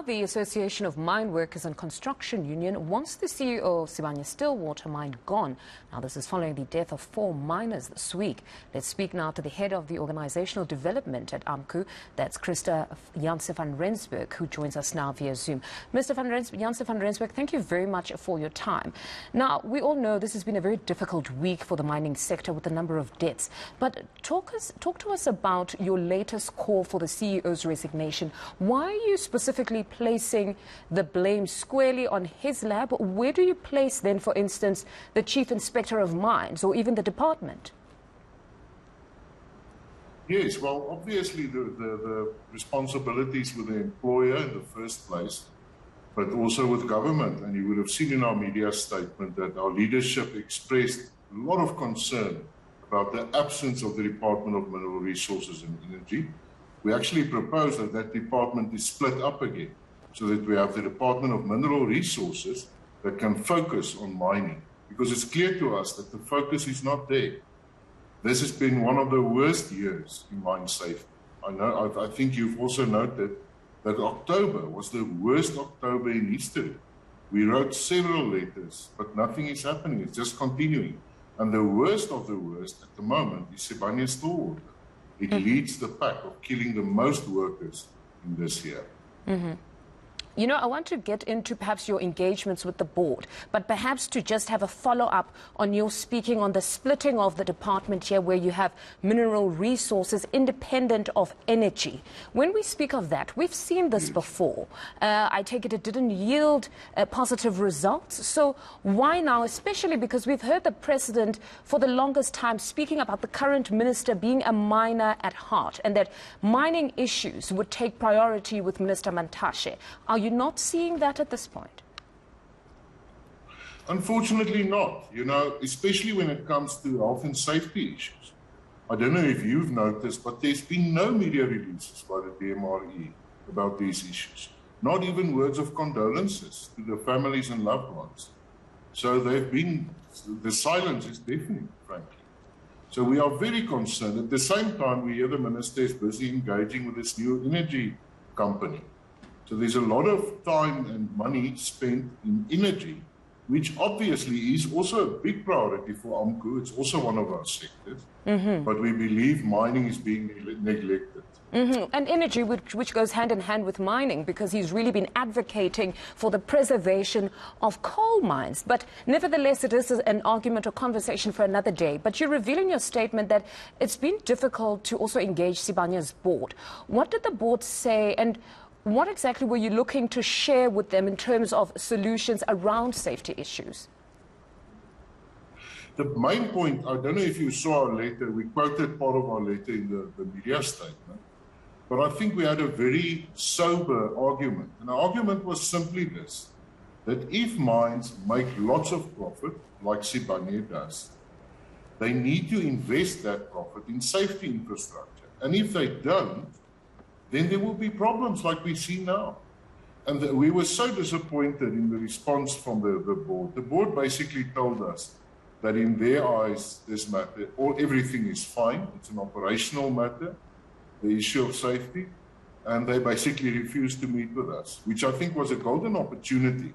Now, the Association of Mine Workers and Construction Union wants the CEO of Sibanye-Stillwater mine gone. Now, this is following the death of 4 miners this week. Let's speak now to the head of the Organisational Development at Amcu. That's Krister Janse van Rensburg, who joins us now via Zoom. Mr. Janse van Rensburg, thank you very much for your time. Now, we all know this has been a very difficult week for the mining sector with a number of deaths. But talk to us about your latest call for the CEO's resignation. Why are you specifically placing the blame squarely on his lab? Where do you place then, for instance, the Chief Inspector of Mines or even the department? Yes, well, obviously the responsibilities with the employer in the first place, but also with government. And you would have seen in our media statement that our leadership expressed a lot of concern about the absence of the Department of Mineral Resources and Energy. We actually propose that that department is split up again, so that we have the Department of Mineral Resources that can focus on mining, because it's clear to us that the focus is not there. This has been one of the worst years in mine safety. I think you've also noted that October was the worst October in history. We wrote several letters, but nothing is happening. It's just continuing. And the worst of the worst at the moment is Sibanye-Stillwater. It leads the pack of killing the most workers in this year. You know, I want to get into perhaps your engagements with the board, but perhaps to just have a follow-up on your speaking on the splitting of the department here, where you have mineral resources independent of energy. When we speak of that, we've seen this before. I take it didn't yield positive results. So why now, especially because we've heard the president for the longest time speaking about the current minister being a miner at heart and that mining issues would take priority with Minister Mantashe. Are you not seeing that at this point? Unfortunately not, you know, especially when it comes to health and safety issues. I don't know if you've noticed, but there's been no media releases by the DMRE about these issues. Not even words of condolences to the families and loved ones. So the silence is deafening, frankly. So we are very concerned. At the same time, we hear the minister is busy engaging with this new energy company. So there's a lot of time and money spent in energy, which obviously is also a big priority for Amcu. It's also one of our sectors. But we believe mining is being neglected. And energy, which goes hand in hand with mining, because he's really been advocating for the preservation of coal mines. But nevertheless, it is an argument or conversation for another day. But you reveal in your statement that it's been difficult to also engage Sibanye's board. What did the board say, and what exactly were you looking to share with them in terms of solutions around safety issues? The main point, I don't know if you saw our letter, we quoted part of our letter in the media statement, but I think we had a very sober argument. And the argument was simply this, that if mines make lots of profit, like Sibanye does, they need to invest that profit in safety infrastructure. And if they don't, then there will be problems like we see now. And we were so disappointed in the response from the board. The board basically told us that in their eyes, this matter, everything is fine. It's an operational matter, the issue of safety. And they basically refused to meet with us, which I think was a golden opportunity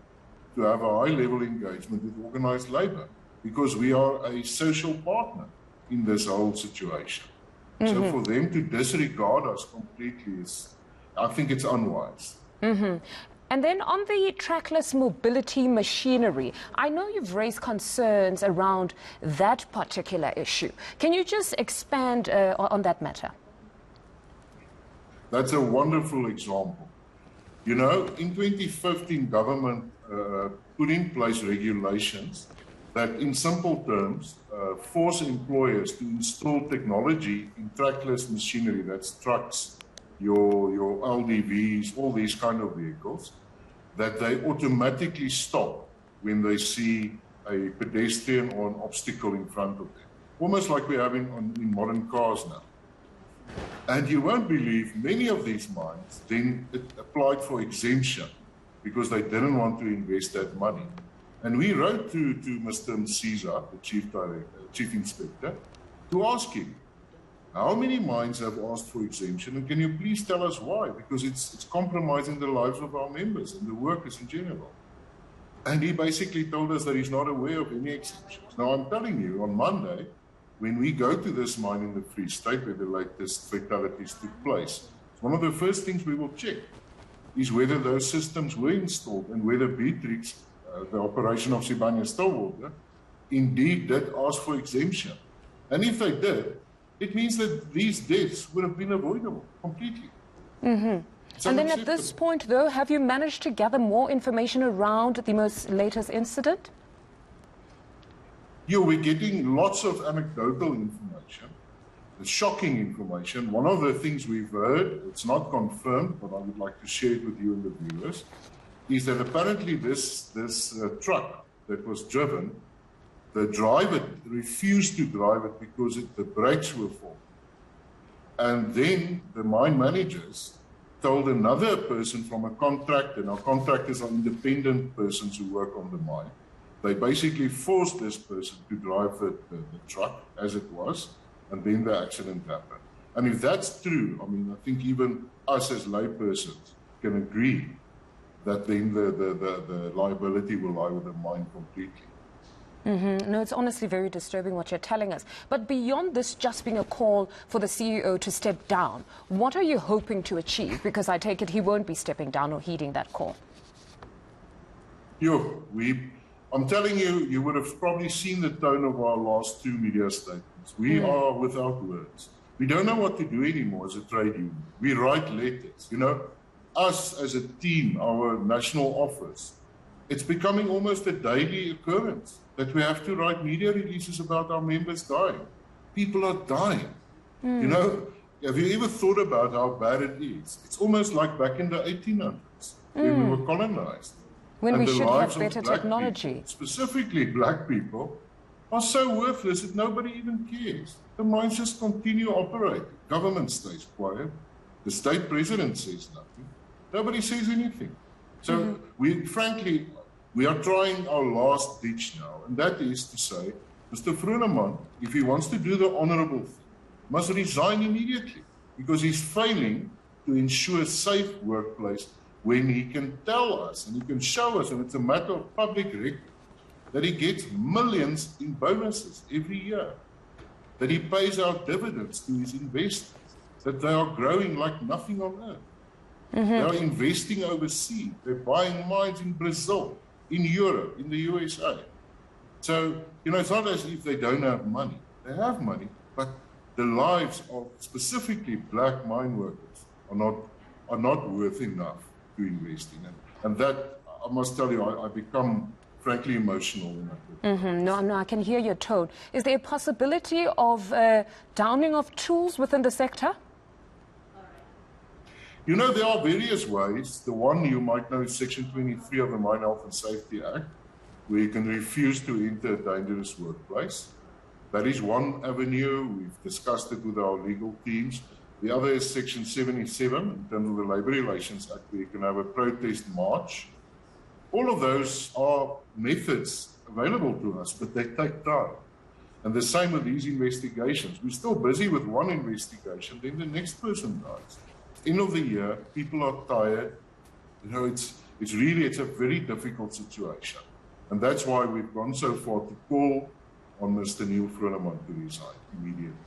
to have a high-level engagement with organized labor, because we are a social partner in this whole situation. So for them to disregard us completely I think it's unwise. And then on the trackless mobility machinery, I know you've raised concerns around that particular issue. Can you just expand on that matter? That's a wonderful example. You know, in 2015, government put in place regulations that, in simple terms, force employers to install technology in trackless machinery, that's trucks, your LDVs, all these kind of vehicles, that they automatically stop when they see a pedestrian or an obstacle in front of them, almost like we're having in modern cars now. And you won't believe many of these mines then applied for exemption because they didn't want to invest that money. And we wrote to Mr. Msiza, the Chief Inspector, to ask him, How many mines have asked for exemption, and can you please tell us why? Because it's compromising the lives of our members and the workers in general. And he basically told us that he's not aware of any exemptions. Now, I'm telling you, on Monday, when we go to this mine in the Free State where the latest fatalities took place, one of the first things we will check is whether those systems were installed and whether Beatrix, the operation of Sibanye-Stillwater, indeed did ask for exemption. And if they did, it means that these deaths would have been avoidable completely. And then at this point, though, have you managed to gather more information around the most latest incident? Yeah, we're getting lots of anecdotal information, the shocking information. One of the things we've heard, it's not confirmed, but I would like to share it with you and the viewers, is that apparently this truck that was driven, the driver refused to drive it because the brakes were faulty. And then the mine managers told another person from a contractor, now contractors are independent persons who work on the mine, they basically forced this person to drive the truck as it was, and then the accident happened. And if that's true, I mean, I think even us as laypersons can agree that then the liability will lie with the mine completely. No, it's honestly very disturbing what you're telling us. But beyond this just being a call for the CEO to step down, what are you hoping to achieve? Because I take it he won't be stepping down or heeding that call. I'm telling you, you would have probably seen the tone of our last two media statements. We are without words. We don't know what to do anymore as a trade union. We write letters. You know, us as a team, our national office, it's becoming almost a daily occurrence that we have to write media releases about our members dying. People are dying. You know, have you ever thought about how bad it is? It's almost like back in the 1800s when we were colonized. When and we should have lives of better black technology. People, specifically black people, are so worthless that nobody even cares. The mines just continue operating. Government stays quiet. The state president says nothing. Nobody says anything. So frankly, we are trying our last ditch now, and that is to say, Mr. Vroneman, if he wants to do the honorable thing, must resign immediately, because he's failing to ensure a safe workplace when he can tell us and he can show us, and it's a matter of public record, that he gets millions in bonuses every year, that he pays out dividends to his investors, that they are growing like nothing on earth. They are investing overseas. They're buying mines in Brazil, in Europe, in the USA. So, you know, it's not as if they don't have money. They have money, but the lives of specifically black mine workers are not worth enough to invest in. And that, I must tell you, I become frankly emotional when I talk. No, I can hear your tone. Is there a possibility of downing of tools within the sector? You know, there are various ways. The one you might know is Section 23 of the Mine Health and Safety Act, where you can refuse to enter a dangerous workplace. That is one avenue. We've discussed it with our legal teams. The other is Section 77, in terms of the Labour Relations Act, where you can have a protest march. All of those are methods available to us, but they take time. And the same with these investigations. We're still busy with one investigation, then the next person dies. End of the year, people are tired. You know, it's a very difficult situation. And that's why we've gone so far to call on Mr. Neil Vroneman to resign immediately.